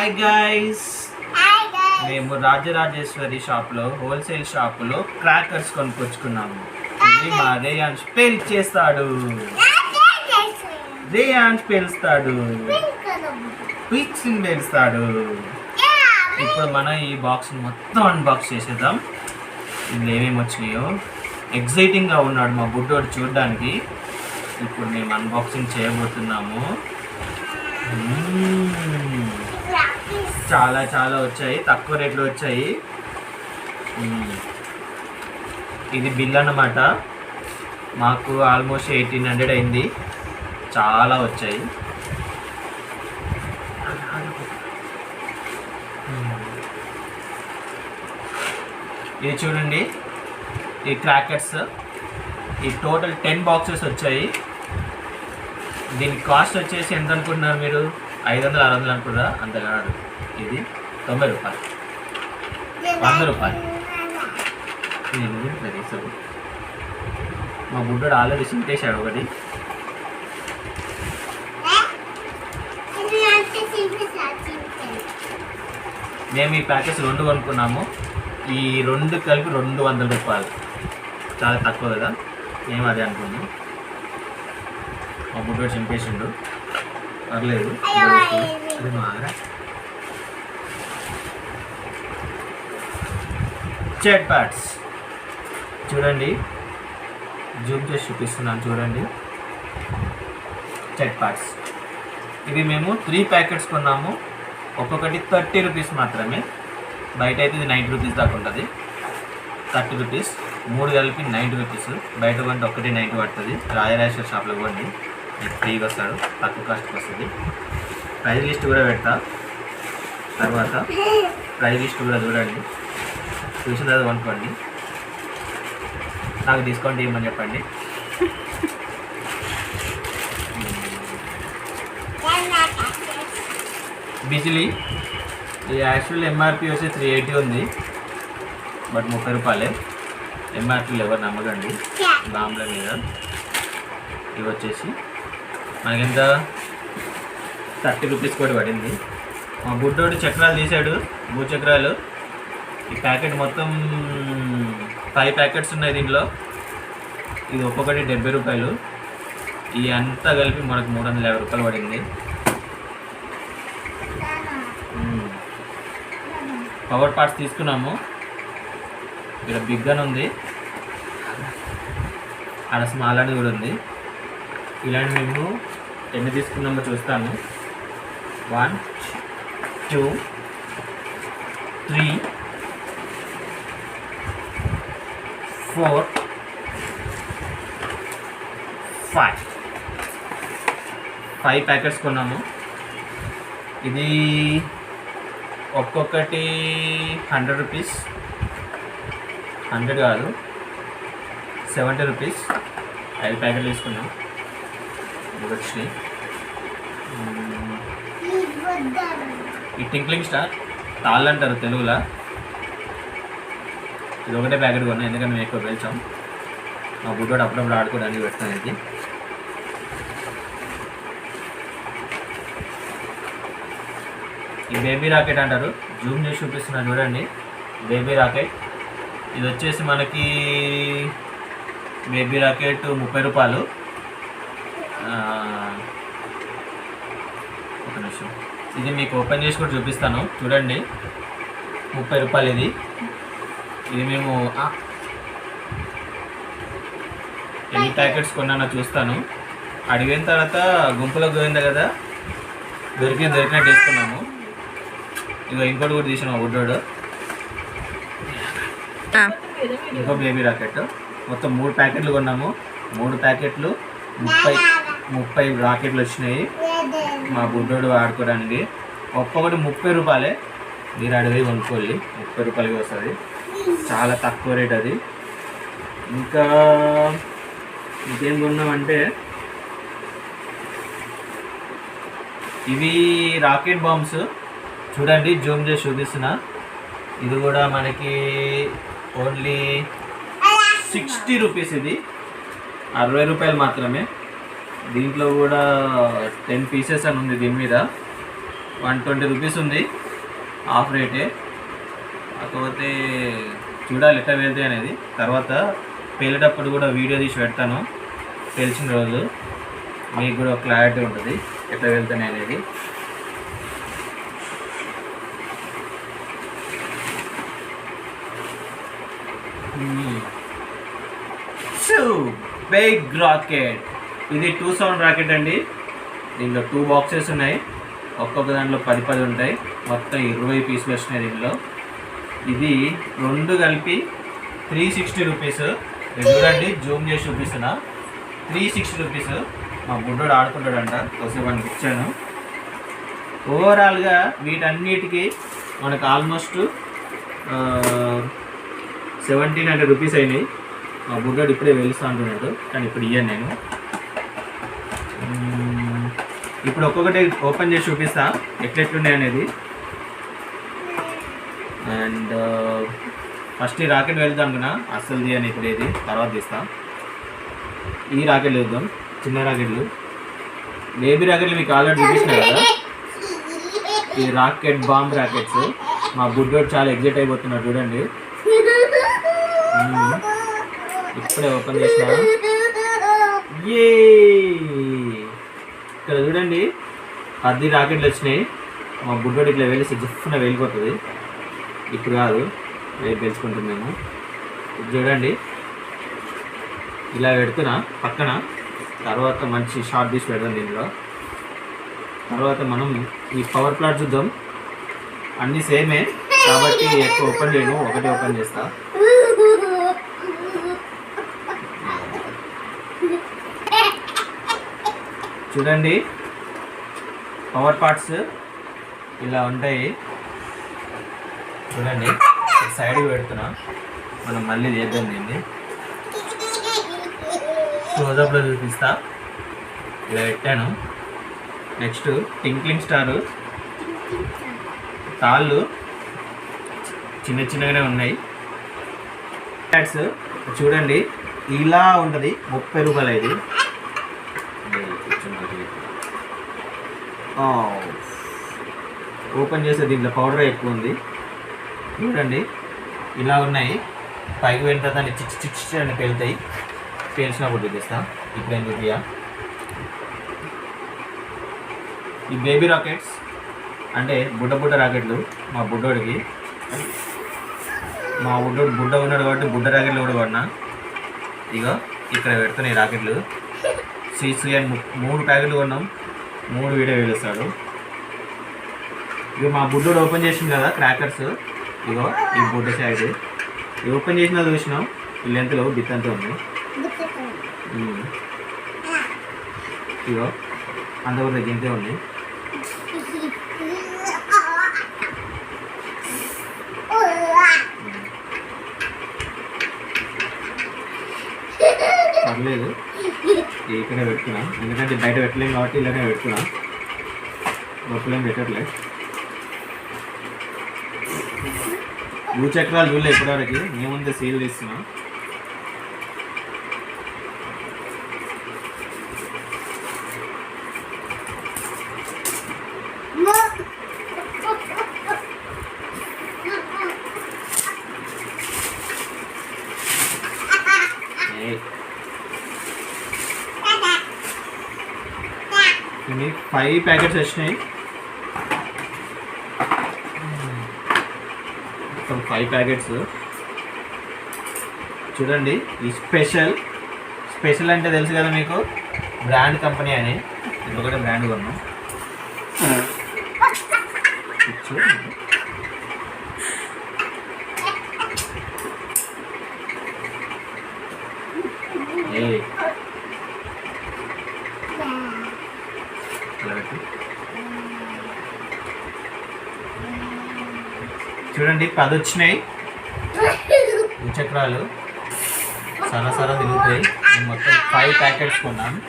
Hi guys, మేము రాజరాజేశ్వరి షాప్లో wholesale షాపులో క్రాకర్స్ కొనుక్కొచ్చుకున్నాము. ఇది మా రేయాన్స్ పేల్చేస్తాడు, రేయాన్స్ పేలుస్తాడు, పిక్స్ పేలుస్తాడు. ఇప్పుడు మనం ఈ బాక్స్ మొత్తం అన్బాక్స్ చేసేద్దాం. ఇందులో ఏమేమి వచ్చినాయో. ఎగ్జైటింగ్గా ఉన్నాడు మా బుడ్డోడు చూడడానికి. ఇప్పుడు మేము అన్బాక్సింగ్ చేయబోతున్నాము. చాలా చాలా వచ్చాయి, తక్కువ రేట్లో వచ్చాయి. ఇది బిల్ అన్నమాట. మాకు ఆల్మోస్ట్ 1800 అయింది. చాలా వచ్చాయి. ఇది చూడండి, ఈ క్రాకర్స్, ఈ టోటల్ 10 బాక్సెస్ వచ్చాయి. దీని కాస్ట్ వచ్చేసి ఎంత అనుకుంటున్నారు మీరు? 500-600 అనుకుంటారా? అంత కాదు, ఇది 90 రూపాయలు, 100 రూపాయలు. మా బుడ్డోడు ఆల్రెడీ సింటేశాడు ఒకటి. మేము ఈ ప్యాకెట్స్ 2 కొనుక్కున్నాము. ఈ 2 కలిపి 200 రూపాయలు. చాలా తక్కువ కదా, మేము అదే అనుకున్నాం. మా బుడ్డోడు చింపేసిండు, పర్లేదు. చెట్ ప్యాడ్స్ చూడండి, జూమ్ చేసి చూపిస్తున్నాను చూడండి. చెట్ ప్యాడ్స్ ఇవి మేము 3 ప్యాకెట్స్ కొన్నాము. ఒక్కొక్కటి 30 రూపీస్ మాత్రమే. బయట అయితే ఇది 90 రూపీస్ దాకా ఉంటుంది. 30 రూపీస్, 3 కలిపి 90 రూపీస్. బయట కొంటే ఒకటి 90 పడుతుంది. రాజరాజేశ్వర షాప్లో పోండి, ఫ్రీగా వస్తాడు, తక్కువ కాస్ట్కి వస్తుంది. ప్రైజ్ లిస్ట్ కూడా పెడతా తర్వాత. ప్రైజ్ లిస్ట్ కూడా చూడండి, చూసిన తర్వాత కొనుక్కోండి. నాకు డిస్కౌంట్ ఇవ్వమని చెప్పండి. బిజిలీ ఇది యాక్చువల్ ఎంఆర్పి వచ్చి 380 ఉంది, బట్ 30 రూపాయలే. ఎంఆర్పీలు ఎవరు నమ్మకండి బాంబుల మీద. ఇవి వచ్చేసి మనకెంత 30 రూపీస్ కూడా పడింది. మా బుడ్డోడు చక్రాలు తీశాడు, 3 చక్రాలు. ఈ ప్యాకెట్ మొత్తం 5 ప్యాకెట్స్ ఉన్నాయి దీంట్లో. ఇది ఒక్కొక్కటి 70 రూపాయలు. ఈ అంతా కలిపి మనకు 350 రూపాయలు పడింది. పవర్ పార్ట్స్ తీసుకున్నాము. ఇక్కడ బిగ్ గన్ ఉంది, ఆడ స్మాల్ అని కూడా ఉంది. ఇలాంటి మేము ఎన్ని తీసుకున్నామో చూస్తాను. 1 2 3 4 5 ప్యాకెట్స్ కొన్నాము. ఇది ఒక్కొక్కటి 100 రూపీస్, 100 కాదు 70 రూపీస్. 5 ప్యాకెట్లు తీసుకున్నాం. ఇది వచ్చి ఈ టింక్లింగ్ స్టార్ తాళ్ళు అంటారు తెలుగులో. ఇది ఒకటే ప్యాకెట్ కొన్నాం, ఎందుకంటే మేము ఎక్కువ పెంచాం. మా బుడ్డోడు అప్పుడప్పుడు ఆడుకోవడానికి పెడతాను. ఇది ఈ బేబీ రాకెట్ అంటారు, జూమ్ చేసి చూపిస్తున్నా చూడండి. బేబీ రాకెట్ ఇది వచ్చేసి మనకి బేబీ రాకెట్ 30 రూపాయలు. ఒక నిమిషం, ఇది మీకు ఓపెన్ చేసి కూడా చూపిస్తాను చూడండి. 30 రూపాయలు ఇది. ఇది మేము ఎన్ని ప్యాకెట్స్ కొన్నానో చూస్తాను. అడిగిన తర్వాత గుంపులో గోవిందా కదా, దొరికినట్టు తీసుకున్నాము. ఇక ఇంకోటి కూడా తీసాను మా బుడ్డోడు. ఇంకో బేబీ రాకెట్. మొత్తం 3 ప్యాకెట్లు కొన్నాము. 3 ప్యాకెట్లు 30 రాకెట్లు వచ్చినాయి మా బుడ్డోడు ఆడుకోవడానికి. ఒక్కొక్కటి 30 రూపాయలే. మీరు అడిగి కొనుక్కోవాలి, 30 రూపాయలకి వస్తుంది. చాలా తక్కువ రేట్ అది. ఇంకా ఇంకేం కొన్నామంటే ఇవి రాకెట్ బాంబ్స్ చూడండి, జూమ్ చేసి చూపిస్తున్నా. ఇది కూడా మనకి ఓన్లీ 60 రూపీస్. ఇది 60 రూపాయలు మాత్రమే. దీంట్లో కూడా 10 పీసెస్ అని ఉంది దీని మీద. 120 రూపీస్ ఉంది, ఆఫ్ రేటే. కాకపోతే చూడాలి ఎట్లా వెళ్తాయి అనేది. తర్వాత పేలేటప్పుడు కూడా వీడియో తీసి పెడతాను, తెలిసిన రోజు మీకు కూడా క్లారిటీ ఉంటుంది ఎట్లా వెళ్తాయి అనేది. బిగ్ రాకెట్, ఇది 2 సౌండ్ రాకెట్ అండి. దీంట్లో 2 బాక్సెస్ ఉన్నాయి, ఒక్కొక్క దాంట్లో 10 ఉంటాయి. మొత్తం 20 పీసులు వచ్చినాయి దీనిలో. ఇది 2 కలిపి 360 రూపీస్. చూడండి, జూమ్ చేసి చూపిస్తున్నా. 360 రూపీస్. మా బుడ్డోడు ఆడుకుంటాడంట, కొద్దిసేపు మనకి ఇచ్చాను. ఓవరాల్గా వీటన్నిటికీ మనకు ఆల్మోస్ట్ 1700 రూపీస్ అయినాయి. మా బుడ్డోడు ఇప్పుడే వెలుస్తూ అంటున్నాడు, కానీ ఇప్పుడు ఇయ్యాను నేను. ఇప్పుడు ఒక్కొక్కటి ఓపెన్ చేసి చూపిస్తా ఎట్లెట్లున్నాయి అనేది. అండ్ ఫస్ట్ ఈ రాకెట్ వెళ్దాం కదా, అస్సలు తీయని ఇప్పుడు ఇది తర్వాత తీస్తా. ఈ రాకెట్లు వేద్దాం, చిన్న రాకెట్లు. బేబీ రాకెట్లు మీకు ఆల్రెడీ చూపించిన కదా, ఈ రాకెట్ బాంబ్ రాకెట్స్. మా బుడ్డోడు చాలా ఎగ్జైట్ అయిపోతున్నాడు చూడండి. ఇప్పుడే ఓపెన్ చేసిన. ఏ ఇక్కడ చూడండి 10 రాకెట్లు వచ్చినాయి. మా బుడ్డోడు ఇట్లా వెళ్ళి జిఫ్న వెళ్ళిపోతుంది. ఇప్పుడు కాదు, రేపు తెలుసుకుంటున్నాము. చూడండి, ఇలా పెడుతున్నా పక్కన. తర్వాత మంచి షార్ట్ తీసి పెడదాం దీనిలో. తర్వాత మనం ఈ పవర్ ప్లాట్ చూద్దాం. అన్నీ సేమే కాబట్టి ఎక్కువ ఓపెన్ చేయను, ఒకటి ఓపెన్ చేస్తా. చూడండి, పవర్ పార్ట్స్ ఇలా ఉంటాయి. చూడండి, సైడ్కి పెడుతున్నా. మనం మళ్ళీ చేద్దాం దీన్ని. క్లోజప్లో చూపిస్తా. ఇలా పెట్టాను. Next tinkling star. తాళ్ళు చిన్న చిన్నగానే ఉన్నాయి. ప్యాడ్స్ చూడండి, ఇలా ఉంటుంది. 30 రూపాయలు ఇది. ఓపెన్ చేస్తే దీంట్లో పౌడర్ ఎక్కువ ఉంది. చూడండి, ఇలా ఉన్నాయి. పైకి వెళ్ళిన తర్వాత చిచ్చి చిచ్చి అని పెళ్తాయి. పేల్చినప్పుడు చూపిస్తా. ఇప్పుడు ఏం చూపియా. ఈ బేబీ రాకెట్స్ అంటే బుడ్డ రాకెట్లు. మా బుడ్డోడికి, మా బుడ్డోడు బుడ్డ ఉన్నాడు కాబట్టి బుడ్డ రాకెట్లు కూడా కొన్నా. ఇగో ఇక్కడ పెడుతున్నాయి రాకెట్లు. సీసీ అని 3 ప్యాకెట్లు కొన్నాం. 3 వీడియో వేలుస్తాడు. ఇక మా బుడ్డోడు ఓపెన్ చేసింది కదా క్రాకర్స్. ఇగో ఈ బుడ్డ సైడ్ ఇది ఓపెన్ చేసినా చూసినాం. ఈ లెంత్లో బిత్ అంతా ఉంది. ఇగో అంతవరకు గింతే ఉంది. పర్లేదు, ఇక్కడే పెట్టుకున్నాం. ఎందుకంటే బయట పెట్టలేం కాబట్టి ఇలానే పెట్టుకున్నాం. లోపలేం పెట్టట్లేదు. భూచక్రాలు చూడలే ఇప్పటివరకు. మేముందే సీల్ తీస్తున్నాం. ఇవి 5 ప్యాకెట్స్ వచ్చినాయి. మొత్తం 5 ప్యాకెట్స్. చూడండి, ఈ స్పెషల్ అంటే తెలుసు కదా మీకు, బ్రాండ్ కంపెనీ అని. ఇంకొకటి బ్రాండ్ కొన్నాం. చూడండి, 10 వచ్చినాయి. చక్రాలు సరసర తిరుగుతాయి. నేను మొత్తం 5 ప్యాకెట్స్ కొన్నాను.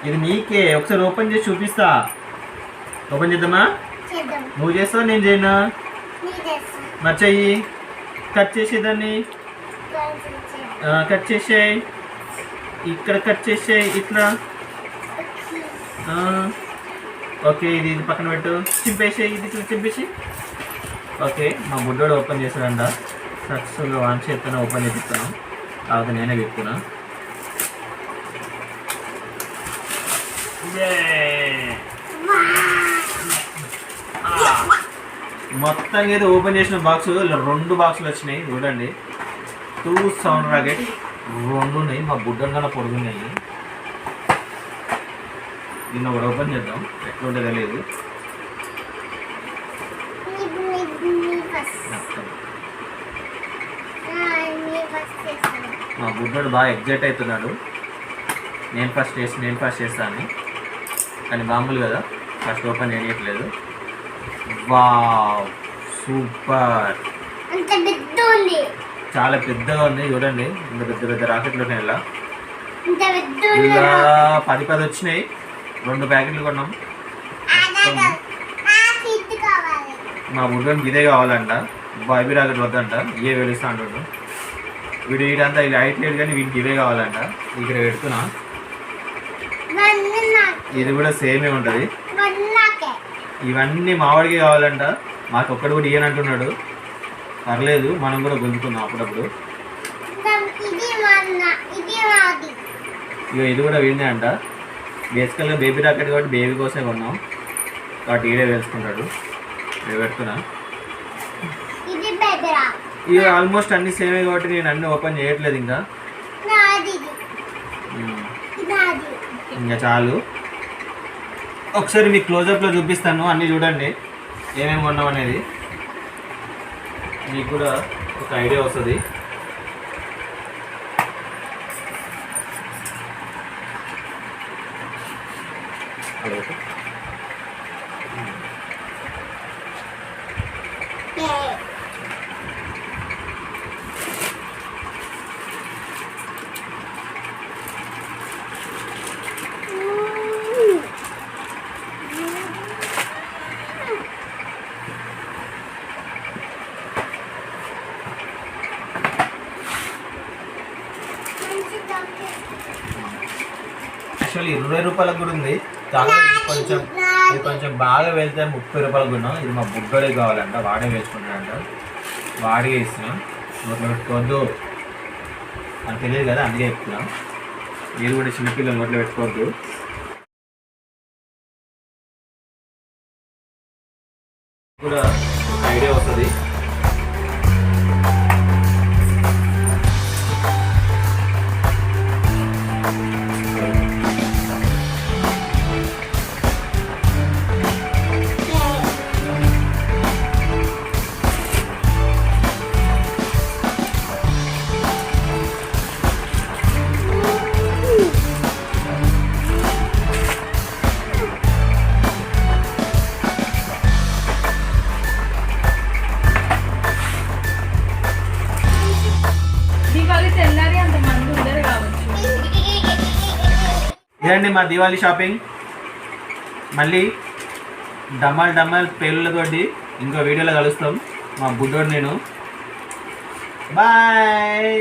ఇది నీకే. ఒకసారి ఓపెన్ చేసి చూపిస్తా. ఓపెన్ చేద్దామా? నువ్వు చేస్తావా నేను చేయనా? మరి చెయ్యి. కట్ చేసేదాన్ని కట్ చేసేయి. ఇక్కడ కట్ చేసేయి. ఇట్లా ఓకే, ఇది పక్కన పెట్టు, చింపేసి ఇది చింపేసి. ఓకే, మా బుడ్డోడు ఓపెన్ చేశాడంట. సక్సెస్ఫుల్గా వాన్ చేస్తాను, ఓపెన్ చేపిస్తాను. తర్వాత నేనే చెప్తున్నా. మొత్తానికి అయితే ఓపెన్ చేసిన బాక్స్ 2 బాక్సులు వచ్చినాయి చూడండి. 2 సౌండ్ రాకెట్ 2 ఉన్నాయి. మా బుడ్డలు కన్నా పొడుగున్నాయి. దీన్ని ఒకటి ఓపెన్ చేద్దాం, ఎట్లుంటే తెలియదు. మా బుడ్డోడు బాగా ఎగ్జైట్ అవుతున్నాడు. నేను ఫస్ట్ చేస్తాను. కానీ మామూలు కదా, ఫస్ట్ ఓపెన్ చేయట్లేదు. వావ్, సూపర్, చాలా పెద్దగా ఉంది చూడండి. ఇంత పెద్ద పెద్ద రాకెట్లు ఉన్నాయి. ఇలా 10 వచ్చినాయి. 2 ప్యాకెట్లు కొన్నాం. మా బుడ్డోనికి ఇదే కావాలంట. బాబీ రాకెట్ వద్దంట, ఇవే వెలుస్తా అంటుండు. వీడు వీడంతా ఇలా హైట్ లేదు కానీ వీడికి ఇవే కావాలంట. ఇక్కడ పెడుతున్నా. ఇది కూడా సేమే ఉంటుంది. ఇవన్నీ మావాడికి కావాలంట. మాకు ఒక్కడు కూడా ఇయ్యని అంటున్నాడు. పర్లేదు, మనం కూడా గుంజుకుందాం అప్పుడప్పుడు. ఇక ఇది కూడా వీడినే అంట. బేసికల్గా బేబీ రాకెట్ కాబట్టి బేబీ కోసమే కొన్నాం కాబట్టి ఈడే వేసుకుంటాడు. ఇవి పెడుతున్నా. ఇక ఆల్మోస్ట్ అన్ని సేమే కాబట్టి నేను అన్ని ఓపెన్ చేయట్లేదు. ఇంకా చాలు. ఒకసారి మీకు క్లోజప్లో చూపిస్తాను. అన్నీ చూడండి ఏమేమి కొన్నాం అనేది. మీకు కూడా ఒక ఐడియా వస్తుంది. యాక్చువల్లీ 20 రూపాయలకు కూడా ఉంది. చాలా కొంచెం బాగా వెళ్తే 30 రూపాయలకు కొన్నాం. ఇది మా బుడ్డోడే కావాలంట, వాడే వేసుకుంటాడంట. వాడిగా ఇస్తున్నాం. నోట్లో పెట్టుకోవద్దు అని తెలియదు కదా, అందుకే చెప్తున్నాం. మీరు కూడా చిన్నపిల్లలు నోట్లో పెట్టుకోవద్దు. కూడా ఐడియా వస్తుంది. ఇదండి మా దివాళీ షాపింగ్. మళ్ళీ డమ్మల్ పేర్లతోటి ఇంకో వీడియోలో కలుస్తాం. మా బుడ్డోడు నేను. బాయ్.